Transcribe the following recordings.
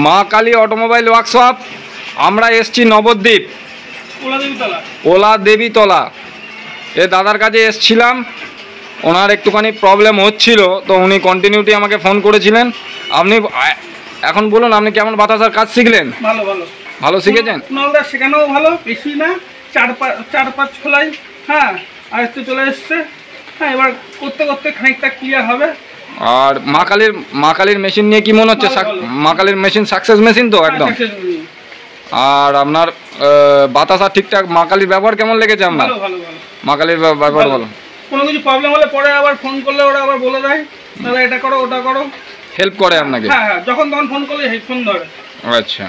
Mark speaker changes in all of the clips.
Speaker 1: মা Kali automobile workshop. আমরা এসছি নবদ্বীপ ওলা দেবীতলা। এ দাদার কাছে এসছিলাম, ওনার একটুখানি প্রবলেম হচ্ছিল, তো উনি কন্টিনিউটি আমাকে ফোন করেছিলেন। আপনি এখন বলুন, আপনি কেমন বাতাসার কাজ শিখলেন?
Speaker 2: ভালো ভালো
Speaker 1: ভালো শিখেছেন?
Speaker 2: শেখানো ভালো, বেশি না, 4-5 খোলাই। হ্যাঁ, আর একটু চলে এসছে। হ্যাঁ, এবার করতে করতে খানিকটা ক্লিয়ার হবে।
Speaker 1: আর মা কালীর মেশিন নিয়ে কি মনে হচ্ছে? মা কালীর মেশিন সাকসেস মেশিন তো একদম। আর আপনার বাতাসা ঠিকঠাক, মা কালীর ব্যবহার কেমন লেগেছে আপনার? মা কালীর ব্যবহার ভালো।
Speaker 2: কোনো কিছু প্রবলেম হলে পরে আবার ফোন করলে ওরা আবার বলে দেয়, দাদা এটা করো ওটা করো,
Speaker 1: হেল্প করে আপনাকে।
Speaker 2: হ্যাঁ হ্যাঁ, যখন তখন ফোন করলে হেডফোন ধরে।
Speaker 1: আচ্ছা,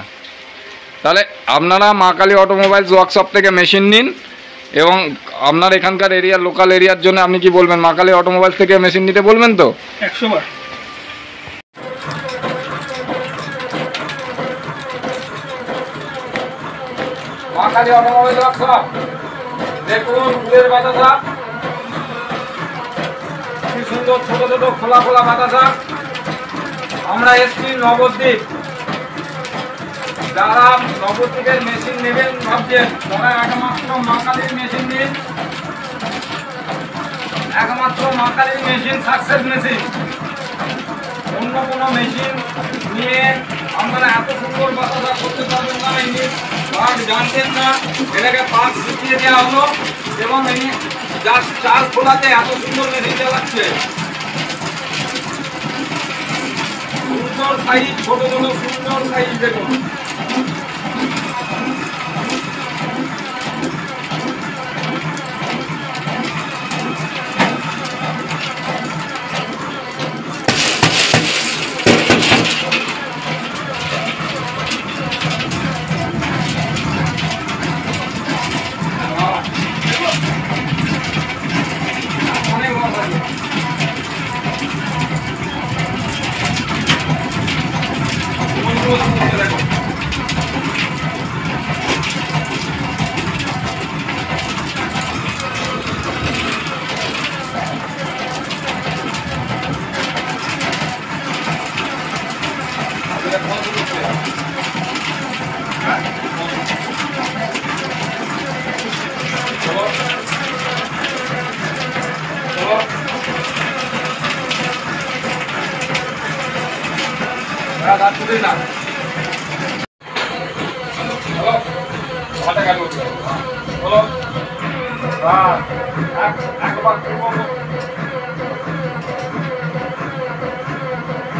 Speaker 1: তাহলে আপনারা মা কালী অটোমোবাইলস ওয়ার্কশপ থেকে মেশিন নিন, এবং আপনার এখানকার এরিয়া, লোকাল এরিয়ার জন্য আপনি কি বলবেন? মা কালী অটোমোবাইলস থেকে মেশিন নিতে বলবেন তো?
Speaker 2: 100 বার।
Speaker 1: মা কালী অটোমোবাইল ওয়ার্কশপ, দেখুন ফুলের বাতাসা, কি সুন্দর ছোট ছোট খোলা খোলা বাতাসা। আমরা এসছি নবদ্বীপ। যারা নবদ্বীপের মেশিন নেবেন ভাবছেন, তারা একমাত্র মা কালীর মেশিন নিন। একমাত্র মা কালীর মেশিন সাকসেস মেশিন। অন্য কোনো মেশিন নিয়ে আপনারা এত সুন্দর বাতাসা করতে পারবেন না। পার্ট জানতেন না, এটাকে পার্ট শিখিয়ে দেওয়া হলো, এবং এই জাস্ট 4 খোলাতে এত সুন্দর মেশিন চালাচ্ছে। সুন্দর সাইজ, ছোট ছোট সুন্দর সাইজ দেখুন।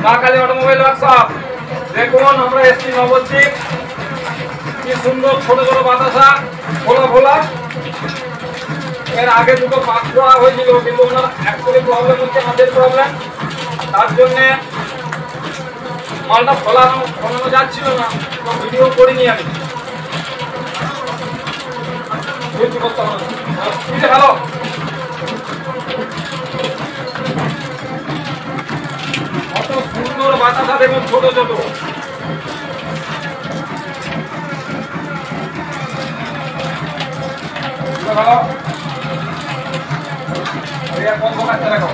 Speaker 1: মা কালী অটোমোবাইল ওয়ার্কশপ, দেখুন আমরা এসছি নবদ্বীপ। কি সুন্দর ছোট ছোট বাতাসা, খোলা খোলা। এর আগে দুটো পাক করা হয়েছিল, কিন্তু ওনার অ্যাকচুয়ালি প্রবলেম হচ্ছে হাতের প্রবলেম, তার জন্যে মালটা ফলানো যাচ্ছিল না, তো ভিডিও করিনি আমি। ভালো কত সুন্দর বাতাসা দেখুন, ছোট ছোট। ভালো কত কাটতে রাখো,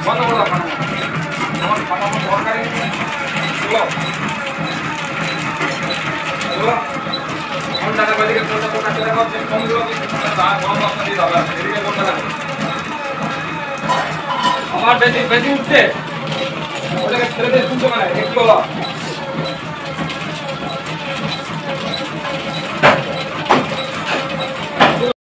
Speaker 1: বন্ধ করো ফাটানো দরকারি। টাকা বাড়িকে আমার বেশি উঠছে, ওটাকে ছেড়ে দিয়ে শুনতে পারে একটু